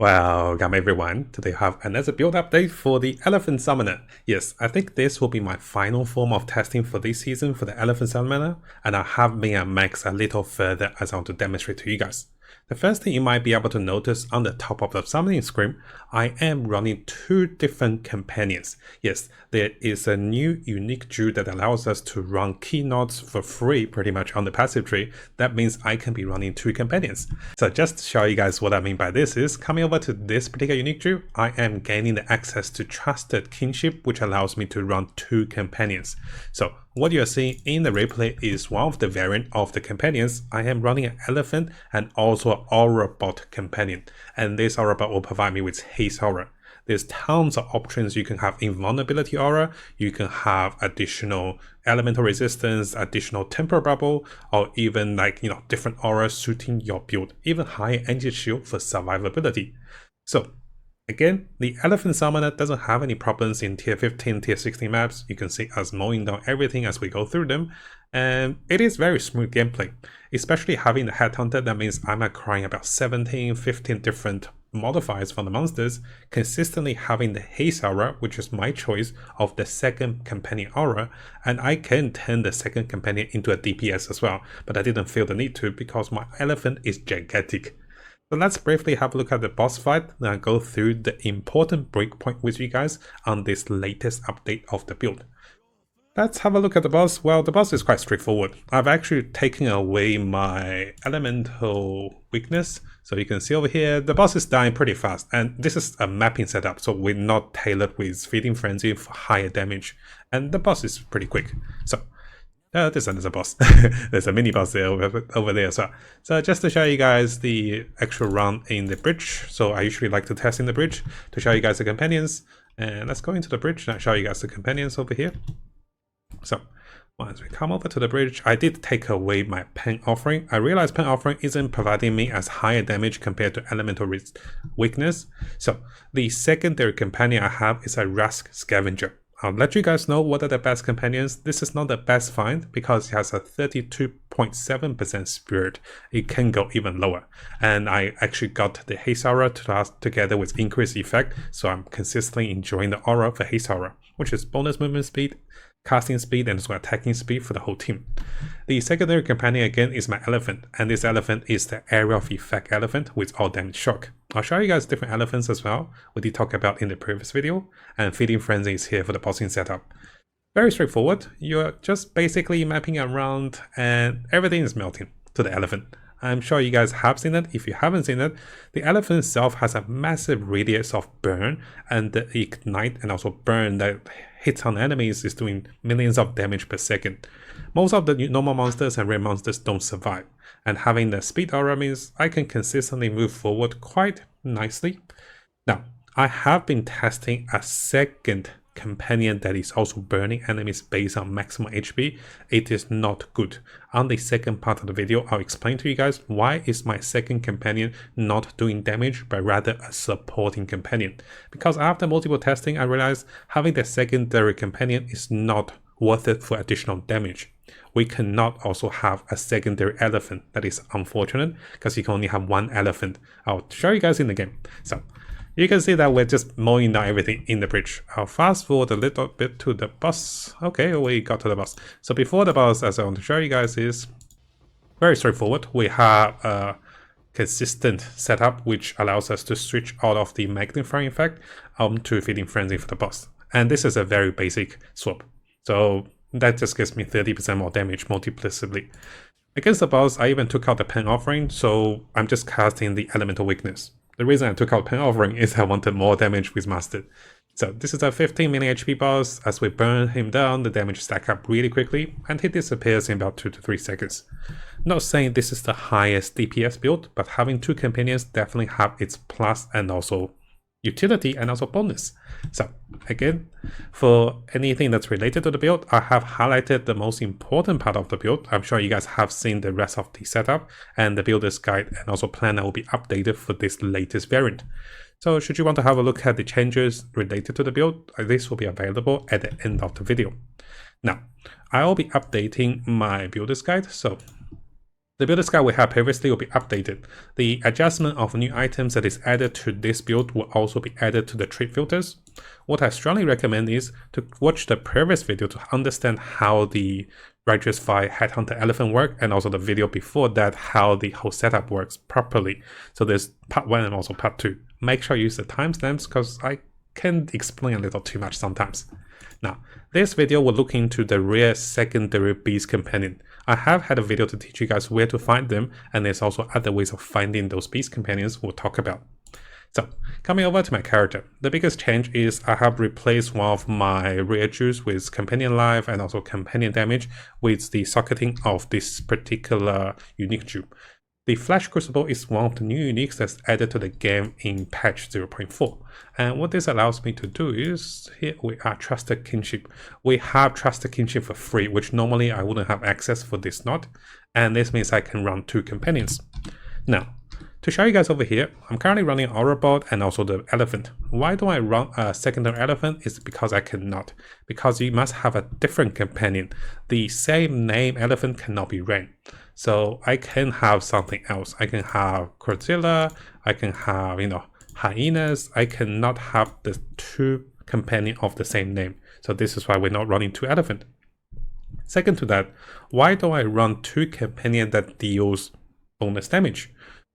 Welcome everyone, today I have another build update for the Elephant Summoner. Yes, I think this will be my final form of testing for this season for the Elephant Summoner, and I have been at max a little further as I want to demonstrate to you guys. The first thing you might be able to notice on the top of the summoning screen, I am running two different companions. Yes, there is a new unique Druid that allows us to run key nodes for free pretty much on the passive tree. That means I can be running two companions. So just to show you guys what I mean by this is, coming over to this particular unique Druid, I am gaining the access to Trusted Kinship, which allows me to run two companions. So what you are seeing in the replay is one of the variant of the companions. I am running an elephant and also an aura bot companion, and this aura bot will provide me with haste aura. There's tons of options. You can have invulnerability aura, you can have additional elemental resistance, additional temper bubble, or even different auras suiting your build, even higher energy shield for survivability. So again, the Elephant Summoner doesn't have any problems in tier 15, tier 16 maps. You can see us mowing down everything as we go through them, and it is very smooth gameplay. Especially having the Headhunter, that means I'm acquiring about 17, 15 different modifiers from the monsters, consistently having the haste aura, which is my choice of the second companion aura, and I can turn the second companion into a DPS as well, but I didn't feel the need to because my elephant is gigantic. So let's briefly have a look at the boss fight and go through the important breakpoint with you guys on this latest update of the build. Let's have a look at the boss. Well, the boss is quite straightforward. I've actually taken away my elemental weakness. So you can see over here, the boss is dying pretty fast. And this is a mapping setup, so we're not tailored with Feeding Frenzy for higher damage. And the boss is pretty quick. So there's another boss. There's a mini boss there over there as well. So just to show you guys the actual run in the bridge. So I usually like to test in the bridge to show you guys the companions. And let's go into the bridge and I'll show you guys the companions over here. So once we come over to the bridge, I did take away my Pen Offering. I realized Pen Offering isn't providing me as higher damage compared to elemental weakness. So the secondary companion I have is a Rusk Scavenger. I'll let you guys know what are the best companions. This is not the best find because it has a 32.7% spirit. It can go even lower. And I actually got the haste aura together with increased effect, so I'm consistently enjoying the aura for haste aura, which is bonus movement speed, casting speed, and also attacking speed for the whole team. The secondary companion again is my elephant, and this elephant is the area of effect elephant with all damage shock. I'll show you guys different elephants as well, we did talk about in the previous video, and Feeding Frenzy is here for the bossing setup. Very straightforward. You're just basically mapping around and everything is melting to the elephant. I'm sure you guys have seen it. If you haven't seen it, the elephant itself has a massive radius of burn, and the ignite and also burn that hits on enemies is doing millions of damage per second. Most of the normal monsters and rare monsters don't survive, and having the speed aura means I can consistently move forward quite nicely. Now, I have been testing a second companion that is also burning enemies based on maximum HP. It is not good. On the second part of the video, I'll explain to you guys why is my second companion not doing damage but rather a supporting companion. Because after multiple testing, I realized having the secondary companion is not worth it for additional damage. We cannot also have a secondary elephant. That is unfortunate because you can only have one elephant. I'll show you guys in the game. So you can see that we're just mowing down everything in the bridge. I'll fast forward a little bit to the boss. Okay, we got to the boss. So before the boss, as I want to show you guys, is very straightforward. We have a consistent setup which allows us to switch out of the magnifying effect to Feeding Frenzy for the boss. And this is a very basic swap. So that just gives me 30% more damage multiplicatively. Against the boss, I even took out the Pen Offering, so I'm just casting the elemental weakness. The reason I took out Pen Offering is I wanted more damage with Mastered. So this is a 15 million HP boss. As we burn him down, the damage stacks up really quickly, and he disappears in about 2 to 3 seconds. Not saying this is the highest DPS build, but having two companions definitely have its plus and also utility and also bonus. So again, for anything that's related to the build, I have highlighted the most important part of the build. I'm sure you guys have seen the rest of the setup, and the builder's guide and also planner will be updated for this latest variant. So should you want to have a look at the changes related to the build, this will be available at the end of the video. Now, I will be updating my builder's guide, so The build sky we had previously will be updated. The adjustment of new items that is added to this build will also be added to the trait filters. What I strongly recommend is to watch the previous video to understand how the Righteous Fire Headhunter Elephant work, and also the video before that how the whole setup works properly. So there's part 1 and also part 2. Make sure you use the timestamps because I can explain a little too much sometimes. Now, this video will look into the rare secondary beast companion. I have had a video to teach you guys where to find them, and there's also other ways of finding those beast companions we'll talk about. So, coming over to my character, the biggest change is I have replaced one of my rare jewels with companion life and also companion damage with the socketing of this particular unique jewel. The Flash Crucible is one of the new uniques that's added to the game in patch 0.4. And what this allows me to do is, here we are, Trusted Kinship. We have Trusted Kinship for free, which normally I wouldn't have access for this node. And this means I can run 2 companions. Now, to show you guys over here, I'm currently running Aura Bot and also the Elephant. Why do I run a secondary Elephant? Is because I cannot. Because you must have a different companion. The same name Elephant cannot be ran. So I can have something else. I can have Crozilla, I can have, hyenas. I cannot have the 2 companions of the same name. So this is why we're not running 2 Elephant. Second to that, why do I run 2 companions that deals bonus damage?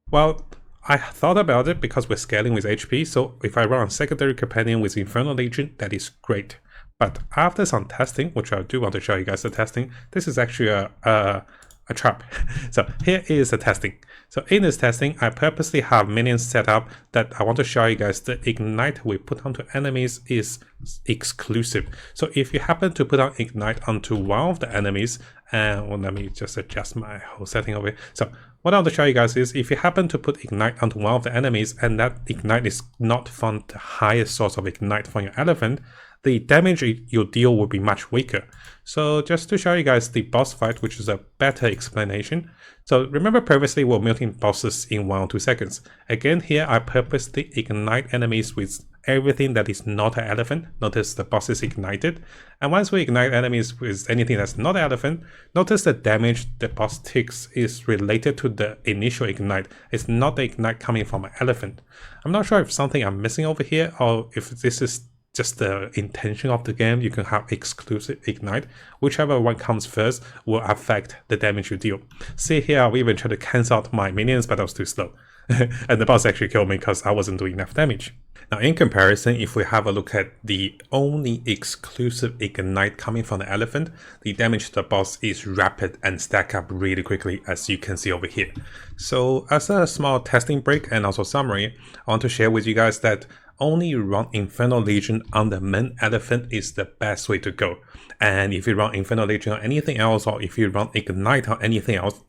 Well, I thought about it because we're scaling with HP, so if I run a secondary companion with Infernal Legion, that is great. But after some testing, which I do want to show you guys the testing, this is actually a trap. So here is the testing. So in this testing, I purposely have minions set up that I want to show you guys the ignite we put onto enemies is exclusive. So if you happen to put on ignite onto one of the enemies, well, let me just adjust my whole setting over here. So what I want to show you guys is if you happen to put ignite onto one of the enemies and that ignite is not from the highest source of ignite from your elephant, the damage you deal will be much weaker. So just to show you guys the boss fight, which is a better explanation. So remember previously we were melting bosses in 1 or 2 seconds. Again here I purposely ignite enemies with everything that is not an elephant. Notice the boss is ignited. And once we ignite enemies with anything that's not an elephant, notice the damage the boss takes is related to the initial ignite. It's not the ignite coming from an elephant. I'm not sure if something I'm missing over here or if this is just the intention of the game. You can have exclusive ignite. Whichever one comes first will affect the damage you deal. See here, I even tried to cancel out my minions, but I was too slow. And the boss actually killed me because I wasn't doing enough damage. Now in comparison, if we have a look at the only exclusive ignite coming from the elephant, the damage to the boss is rapid and stack up really quickly, as you can see over here. So as a small testing break and also summary, I want to share with you guys that only run Infernal Legion on the main elephant is the best way to go. And if you run Infernal Legion on anything else, or if you run Ignite on anything else,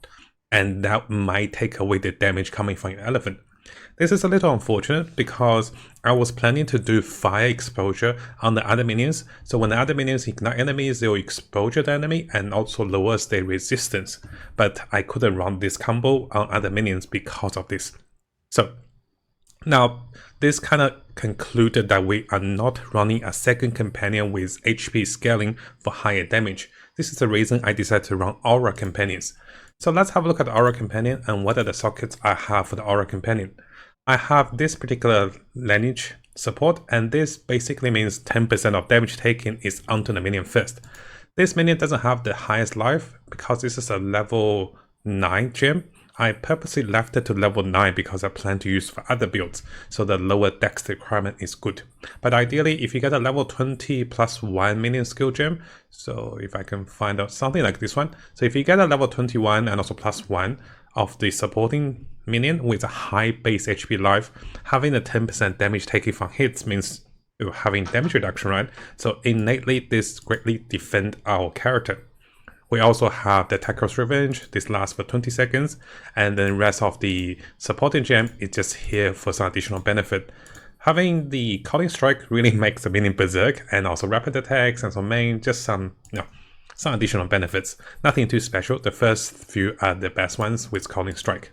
and that might take away the damage coming from your elephant. This is a little unfortunate because I was planning to do fire exposure on the other minions. So when the other minions ignite enemies, they will exposure the enemy and also lowers their resistance. But I couldn't run this combo on other minions because of this. So now, this kind of concluded that we are not running a second companion with HP scaling for higher damage. This is the reason I decided to run Aura Companions. So let's have a look at the Aura Companion and what are the sockets I have for the Aura Companion. I have this particular lineage support, and this basically means 10% of damage taken is onto the minion first. This minion doesn't have the highest life because this is a level 9 gem. I purposely left it to level 9 because I plan to use for other builds, so the lower dex requirement is good. But ideally, if you get a level 20 plus 1 minion skill gem, so if I can find out something like this one, so if you get a level 21 and also plus 1 of the supporting minion with a high base HP life, having a 10% damage taken from hits means you're having damage reduction, right? So innately, this greatly defends our character. We also have the Attacker's Revenge. This lasts for 20 seconds, and then rest of the supporting gem is just here for some additional benefit. Having the Calling Strike really makes the minion berserk, and also rapid attacks and some main, just some additional benefits. Nothing too special. The first few are the best ones with Calling Strike.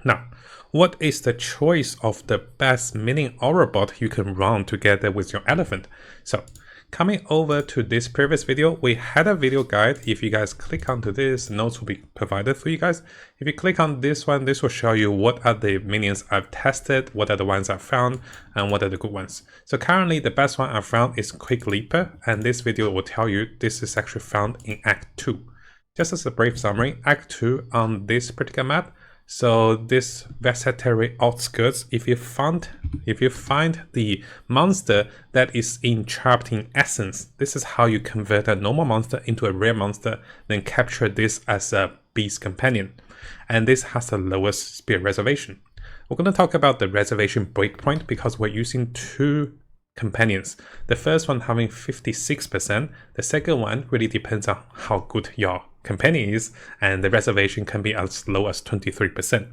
Now, what is the choice of the best minion Aura bot you can run together with your elephant? So, coming over to this previous video, we had a video guide. If you guys click onto this, notes will be provided for you guys. If you click on this one, this will show you what are the minions I've tested, what are the ones I've found, and what are the good ones. So currently the best one I've found is Quick Leaper, and this video will tell you this is actually found in Act 2. Just as a brief summary, Act 2 on this particular map, so this Versatary Outskirts, if you find the monster that is trapped in essence, this is how you convert a normal monster into a rare monster, then capture this as a beast companion. And this has the lowest spirit reservation. We're going to talk about the reservation breakpoint because we're using two companions. The first one having 56%, the second one really depends on how good your companion is, and the reservation can be as low as 23%.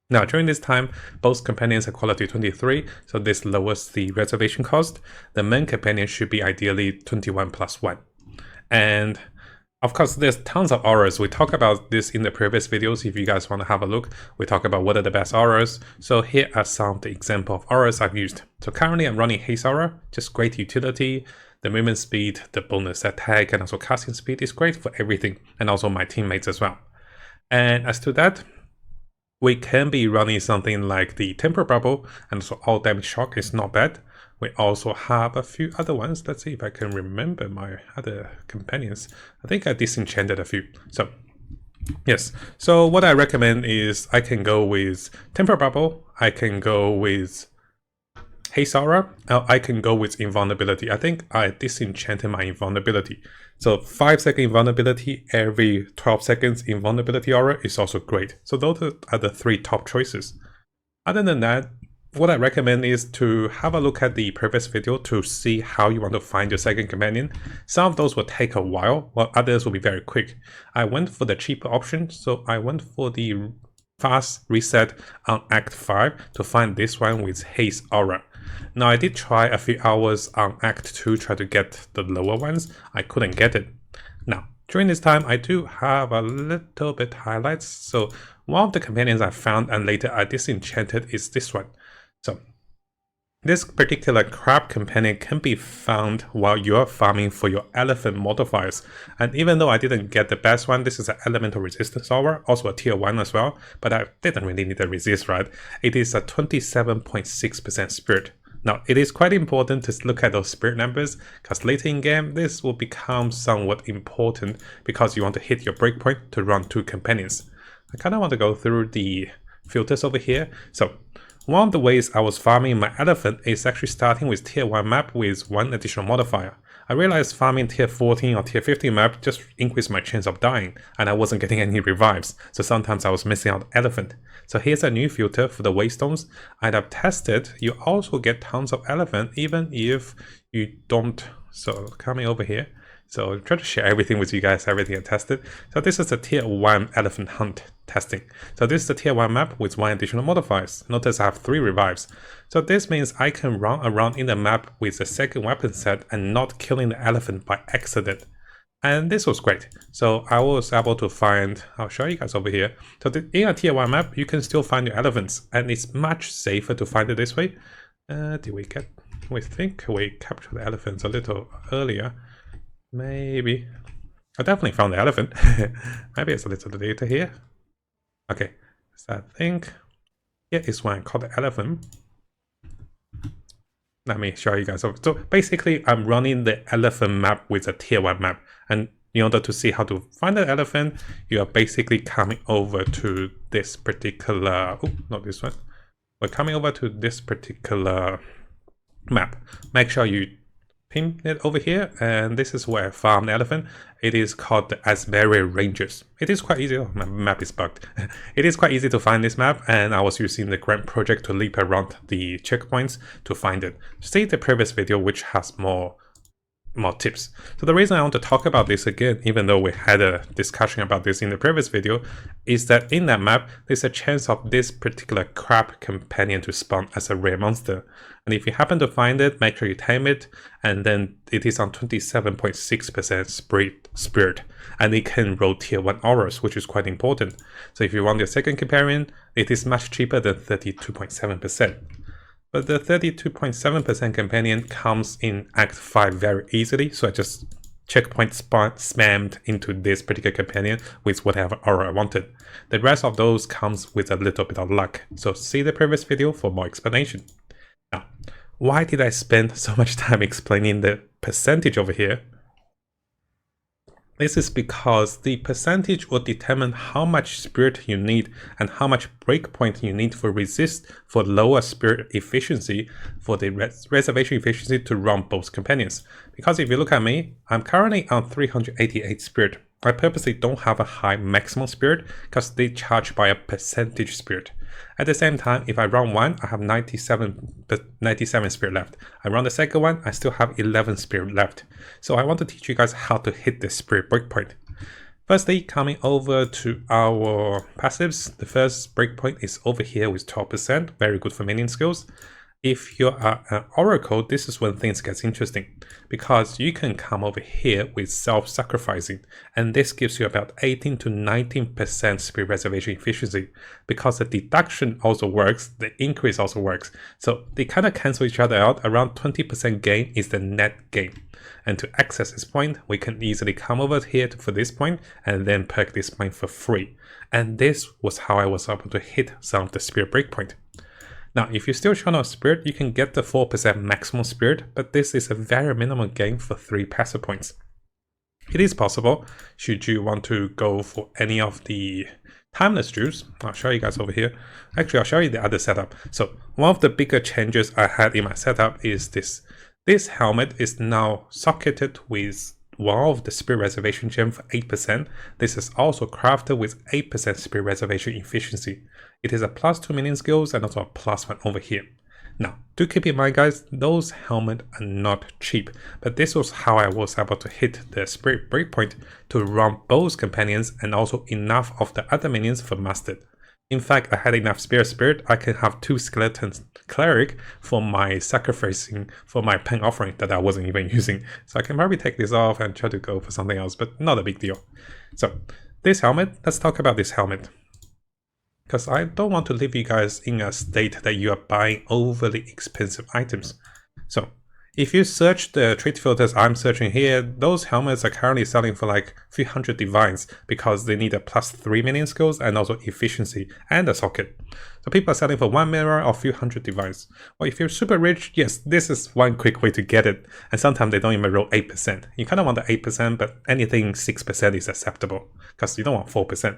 Now during this time, both companions are quality 23, so this lowers the reservation cost. The main companion should be ideally 21 plus 1. And of course, there's tons of auras. We talked about this in the previous videos. If you guys want to have a look, we talk about what are the best auras. So here are some of the example of auras I've used. So currently I'm running Haste Aura, just great utility. The movement speed, the bonus attack, and also casting speed is great for everything, and also my teammates as well. And as to that, we can be running something like the Temper Bubble, and also all damage shock is not bad. We also have a few other ones. Let's see if I can remember my other companions. I think I disenchanted a few. So yes, so what I recommend is I can go with Temper Bubble, I can go with Haste Aura, I can go with Invulnerability. I think I disenchanted my Invulnerability. So 5-second Invulnerability, every 12 seconds Invulnerability Aura is also great. So those are the three top choices. Other than that, what I recommend is to have a look at the previous video to see how you want to find your second companion. Some of those will take a while, while others will be very quick. I went for the cheaper option, so I went for the fast reset on Act 5 to find this one with Haste Aura. Now I did try a few hours on Act 2 try to get the lower ones. I couldn't get it. Now during this time I do have a little bit highlights. So one of the companions I found and later I disenchanted is this one. So this particular crab companion can be found while you're farming for your elephant modifiers. And even though I didn't get the best one, this is an elemental resistance aura, also a tier 1 as well, but I didn't really need to resist, right? It is a 27.6% spirit. Now, it is quite important to look at those spirit numbers because later in game, this will become somewhat important because you want to hit your breakpoint to run two companions. I kind of want to go through the filters over here. So one of the ways I was farming my elephant is actually starting with tier 1 map with one additional modifier. I realized farming tier 14 or tier 15 map just increased my chance of dying, and I wasn't getting any revives, so sometimes I was missing out elephant. So here's a new filter for the waystones. I've tested, you also get tons of elephant even if you don't. So coming over here, so try to share everything with you guys, everything I tested. So this is a tier 1 elephant hunt testing. So this is the tier 1 map with one additional modifiers. Notice I have 3 revives. So this means I can run around in the map with a second weapon set and not killing the elephant by accident. And this was great. So I was able to find, I'll show you guys over here. So in a tier 1 map, you can still find your elephants, and it's much safer to find it this way. We think we captured the elephants a little earlier. Maybe. I definitely found the elephant. Maybe it's a little later here. Okay, so I think here is one called the elephant. Let me show you guys. So basically, I'm running the elephant map with a tier 1 map. And in order to see how to find the elephant, you are basically coming over to this particular... Oh, not this one. We're coming over to this particular map. Make sure you pin it over here, and this is where I farm the elephant. It is called the Asbury Ranges. It is quite easy. Oh, my map is bugged. It is quite easy to find this map, and I was using the Grant project to leap around the checkpoints to find it. See the previous video, which has more tips. So the reason I want to talk about this again, even though we had a discussion about this in the previous video, is that in that map, there's a chance of this particular crab companion to spawn as a rare monster. And if you happen to find it, make sure you tame it, and then it is on 27.6% spirit, and it can roll tier 1 auras, which is quite important. So if you want your second companion, it is much cheaper than 32.7%. But the 32.7% companion comes in Act 5 very easily, so I just checkpoint spammed into this particular companion with whatever aura I wanted. The rest of those comes with a little bit of luck, so see the previous video for more explanation. Now, why did I spend so much time explaining the percentage over here? This is because the percentage will determine how much spirit you need and how much breakpoint you need for resist for lower spirit efficiency for the reservation efficiency to run both companions. Because if you look at me, I'm currently on 388 spirit. I purposely don't have a high maximum spirit because they charge by a percentage spirit. At the same time, if I run one, I have 97 spirit left. I run the second one, I still have 11 spirit left. So I want to teach you guys how to hit the spirit breakpoint. Firstly, coming over to our passives, the first breakpoint is over here with 12%, very good for minion skills. If you are an Oracle, this is when things get interesting, because you can come over here with self-sacrificing, and this gives you about 18 to 19% spirit reservation efficiency, because the deduction also works, the increase also works, so they kind of cancel each other out. Around 20% gain is the net gain. And to access this point, we can easily come over here for this point and then perk this point for free. And this was how I was able to hit some of the spirit breakpoint. Now, if you're still short of spirit, you can get the 4% maximum spirit, but this is a very minimal gain for 3 passive points. It is possible, should you want to go for any of the timeless Druids. I'll show you guys over here. Actually, I'll show you the other setup. So one of the bigger changes I had in my setup is this. This helmet is now socketed with one of the spirit reservation gem for 8%. This is also crafted with 8% spirit reservation efficiency. It is a +2 minion skills and also a +1 over here. Now, do keep in mind guys, those helmets are not cheap, but this was how I was able to hit the spirit breakpoint to run both companions and also enough of the other minions for mastered. In fact, I had enough spirit, I can have 2 skeletons cleric for my sacrificing for my pen offering that I wasn't even using. So I can probably take this off and try to go for something else, but not a big deal. So this helmet, let's talk about this helmet, because I don't want to leave you guys in a state that you are buying overly expensive items. So if you search the trade filters I'm searching here, those helmets are currently selling for like 300 divines because they need a +3 minion skills and also efficiency and a socket. So people are selling for 1 mirror or a few hundred divines. Well, if you're super rich, yes, this is one quick way to get it. And sometimes they don't even roll 8%. You kind of want the 8%, but anything 6% is acceptable because you don't want 4%.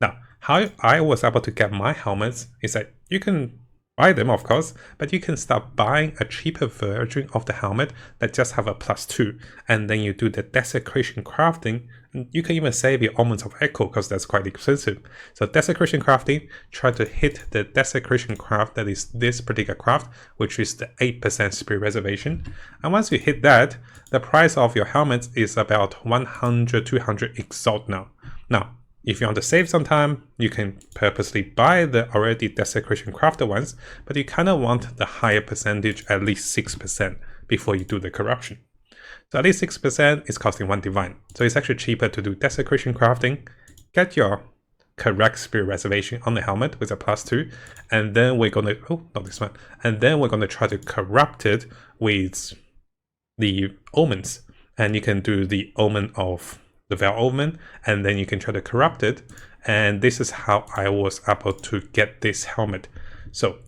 Now, how I was able to get my helmets is that you can buy them, of course, but you can start buying a cheaper version of the helmet that just have a +2, and then you do the desecration crafting. And you can even save your Omens of Echo because that's quite expensive. So desecration crafting, try to hit the desecration craft, that is this particular craft, which is the 8% spirit reservation. And once you hit that, the price of your helmets is about 100, 200 Exalt now. Now, if you want to save some time, you can purposely buy the already desecration crafted ones, but you kind of want the higher percentage, at least 6%, before you do the corruption. So at least 6% is costing 1 divine. So it's actually cheaper to do desecration crafting, get your correct spirit reservation on the helmet with a +2, and then we're gonna, oh, not this one, and then we're gonna try to corrupt it with the omens. And you can do the omen of the Veil Omen, and then you can try to corrupt it. And this is how I was able to get this helmet. So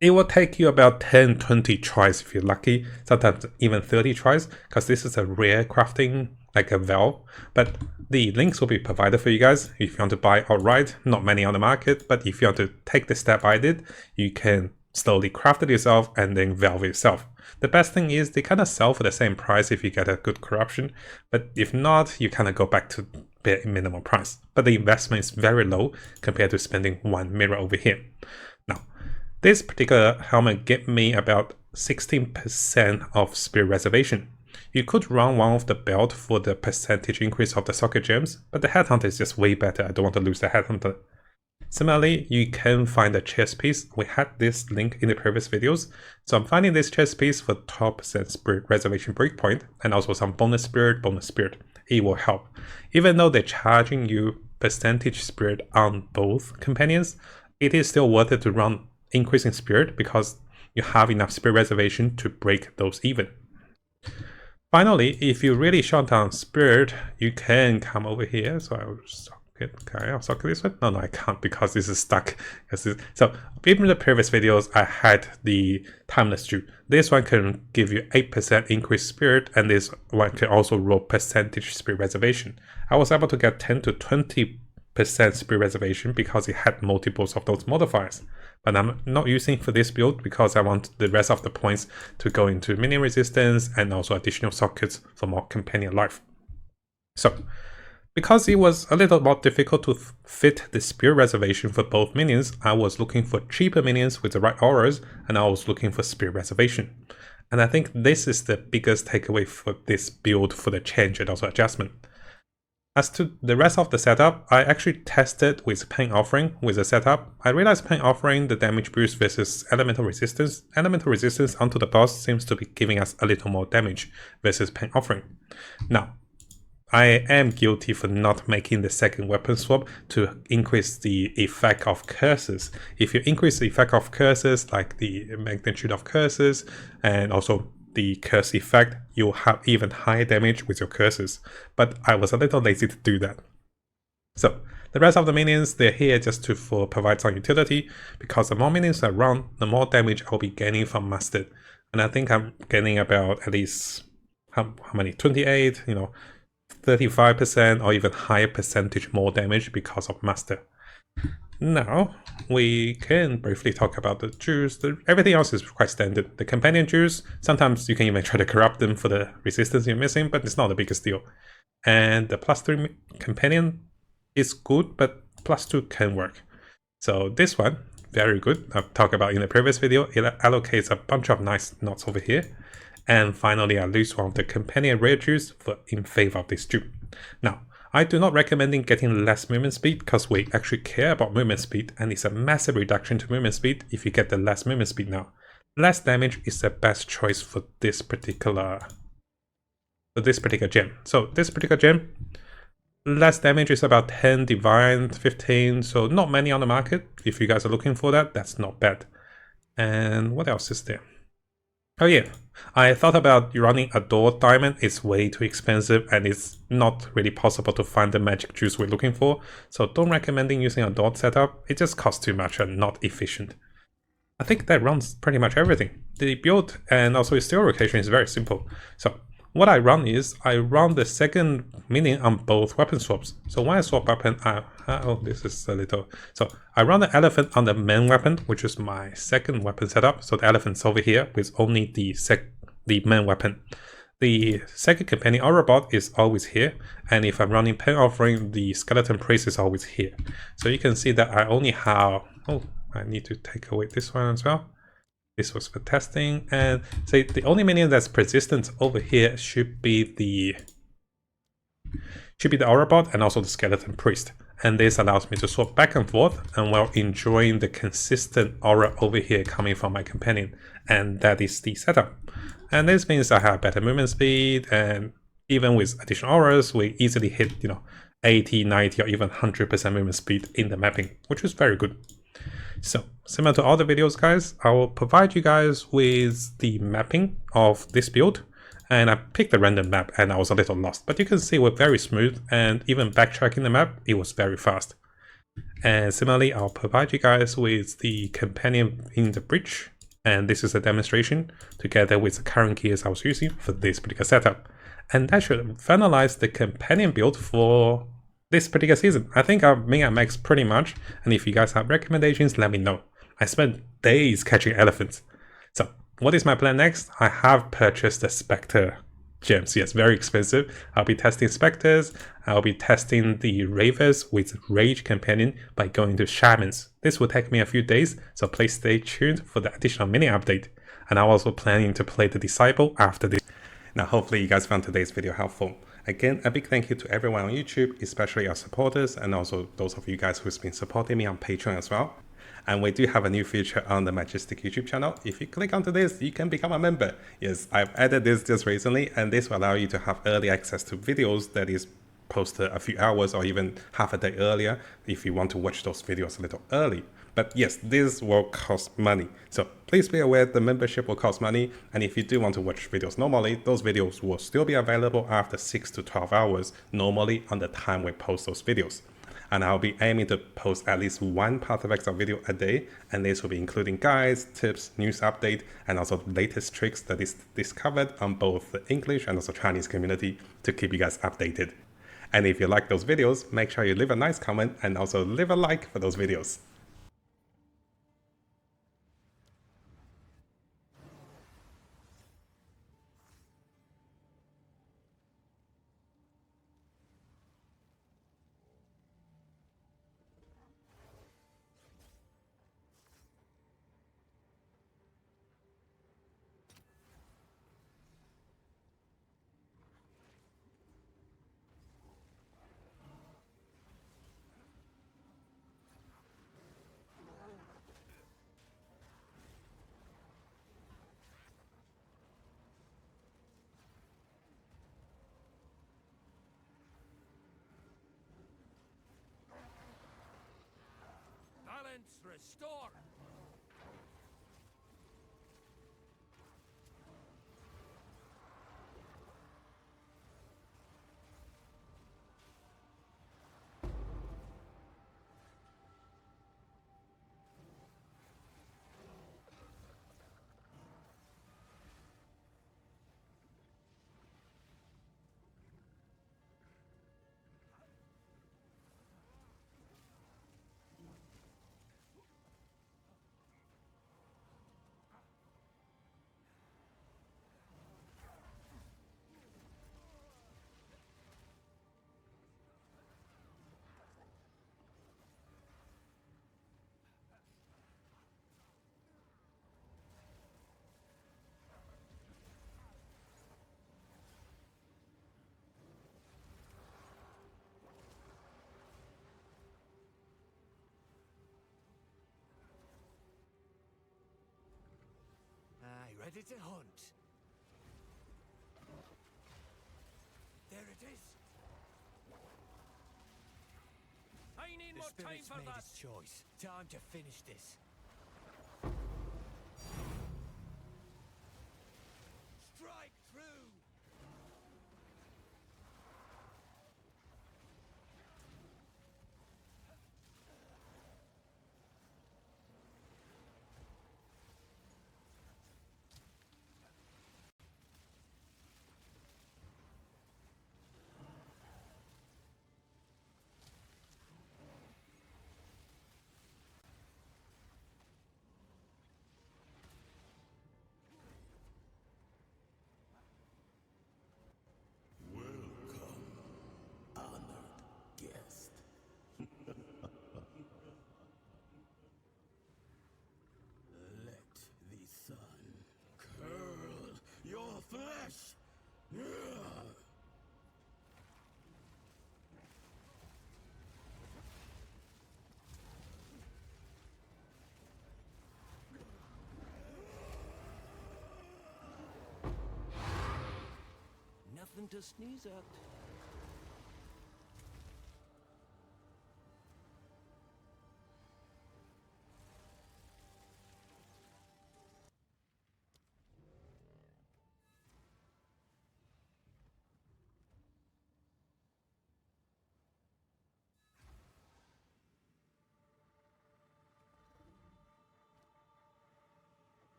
it will take you about 10-20 tries if you're lucky, sometimes even 30 tries, because this is a rare crafting, like a Veil. But the links will be provided for you guys if you want to buy outright. Not many on the market, but if you want to take the step I did, you can slowly craft it yourself and then Veil yourself. The best thing is they kind of sell for the same price if you get a good corruption, but if not, you kind of go back to bare minimum price. But the investment is very low compared to spending 1 mirror over here. Now, this particular helmet gave me about 16% of spirit reservation. You could run one of the belt for the percentage increase of the socket gems, but the Headhunter is just way better. I don't want to lose the Headhunter. Similarly, you can find a chest piece. We had this link in the previous videos. So I'm finding this chest piece for 12% spirit reservation breakpoint and also some bonus spirit. It will help. Even though they're charging you percentage spirit on both companions, it is still worth it to run increasing spirit because you have enough spirit reservation to break those even. Finally, if you really short down spirit, you can come over here. So I'll socket, okay, I'll socket this one. No, I can't because this is stuck. So even in the previous videos, I had the timeless Druid. This one can give you 8% increased spirit, and this one can also roll percentage spirit reservation. I was able to get 10 to 20% spirit reservation because it had multiples of those modifiers. But I'm not using for this build because I want the rest of the points to go into minion resistance and also additional sockets for more companion life. So, because it was a little more difficult to fit the spirit reservation for both minions, I was looking for cheaper minions with the right auras, and I was looking for spirit reservation. And I think this is the biggest takeaway for this build for the change and also adjustment. As to the rest of the setup, I actually tested with Pain Offering with the setup. I realized Pain Offering, the damage boost versus elemental resistance. Elemental resistance onto the boss seems to be giving us a little more damage versus Pain Offering. Now, I am guilty for not making the second weapon swap to increase the effect of curses. If you increase the effect of curses, like the magnitude of curses, and also the curse effect, you'll have even higher damage with your curses. But I was a little lazy to do that. So the rest of the minions, they're here just to provide some utility, because the more minions I run, the more damage I'll be gaining from Mastered. And I think I'm gaining about at least, how many? 28, 35% or even higher percentage more damage because of Master. Now, we can briefly talk about the Jews. Everything else is quite standard. The companion Jews, sometimes you can even try to corrupt them for the resistance you're missing, but it's not the biggest deal. And the +3 companion is good, but +2 can work. So this one, very good. I've talked about in the previous video. It allocates a bunch of nice knots over here. And finally, I lose one of the companion rare Jews in favor of this Jew. Now, I do not recommend getting less movement speed because we actually care about movement speed, and it's a massive reduction to movement speed if you get the less movement speed now. Less damage is the best choice for this particular gem. So this particular gem, less damage is about 10 divine, 15, so not many on the market. If you guys are looking for that, that's not bad. And what else is there? Oh yeah, I thought about running Adored Diamond. It's way too expensive and it's not really possible to find the magic juice we're looking for. So don't recommend using Adored setup. It just costs too much and not efficient. I think that runs pretty much everything. The build and also its steel rotation is very simple. So what I run is, I run the second minion on both weapon swaps. So when I swap weapon, this is a little... So I run the elephant on the main weapon, which is my second weapon setup. So the elephant's over here with only the main weapon. The second companion or robot is always here. And if I'm running Pain Offering, the skeleton priest is always here. So you can see that I only have... Oh, I need to take away this one as well. This was for testing, and say the only minion that's persistent over here should be the Aura Bot and also the Skeleton Priest. And this allows me to swap back and forth and while enjoying the consistent aura over here coming from my companion. And that is the setup. And this means I have better movement speed, and even with additional auras, we easily hit 80, 90 or even 100% movement speed in the mapping, which is very good. So, similar to all the videos, guys, I will provide you guys with the mapping of this build. And I picked a random map and I was a little lost. But you can see we're very smooth, and even backtracking the map, it was very fast. And similarly, I'll provide you guys with the companion in the bridge. And this is a demonstration together with the current gears I was using for this particular setup. And that should finalize the companion build for this particular season. I think I'm at max pretty much, and if you guys have recommendations, let me know. I spent days catching elephants. So, what is my plan next? I have purchased the Spectre gems. Yes, very expensive. I'll be testing Spectres. I'll be testing the Ravers with Rage Companion by going to Shamans. This will take me a few days, so please stay tuned for the additional mini update. And I'm also planning to play the Disciple after this. Now, hopefully you guys found today's video helpful. Again, a big thank you to everyone on YouTube, especially our supporters, and also those of you guys who's been supporting me on Patreon as well. And we do have a new feature on the Majestic YouTube channel. If you click onto this, you can become a member. Yes, I've added this just recently, and this will allow you to have early access to videos that is posted a few hours or even half a day earlier if you want to watch those videos a little early. But yes, this will cost money. So please be aware the membership will cost money. And if you do want to watch videos normally, those videos will still be available after 6 to 12 hours, normally on the time we post those videos. And I'll be aiming to post at least one Path of Exile video a day, and this will be including guides, tips, news update, and also the latest tricks that is discovered on both the English and also Chinese community to keep you guys updated. And if you like those videos, make sure you leave a nice comment and also leave a like for those videos. Balance restore! Aye, ready to hunt. There it is. I need more time for that. His choice. Time to finish this. Strike through. Flesh! Nothing to sneeze at.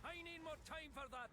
I need more time for that.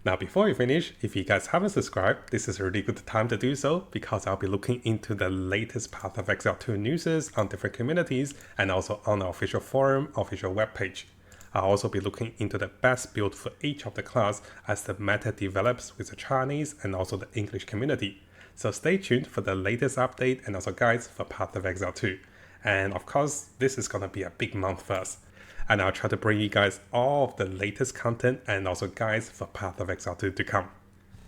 Now, before we finish, if you guys haven't subscribed, this is a really good time to do so because I'll be looking into the latest Path of Exile 2 news on different communities and also on our official forum, official webpage. I'll also be looking into the best build for each of the class as the meta develops with the Chinese and also the English community. So stay tuned for the latest update and also guides for Path of Exile 2. And of course, this is gonna be a big month for us. And I'll try to bring you guys all of the latest content and also guides for Path of Exile 2 to come.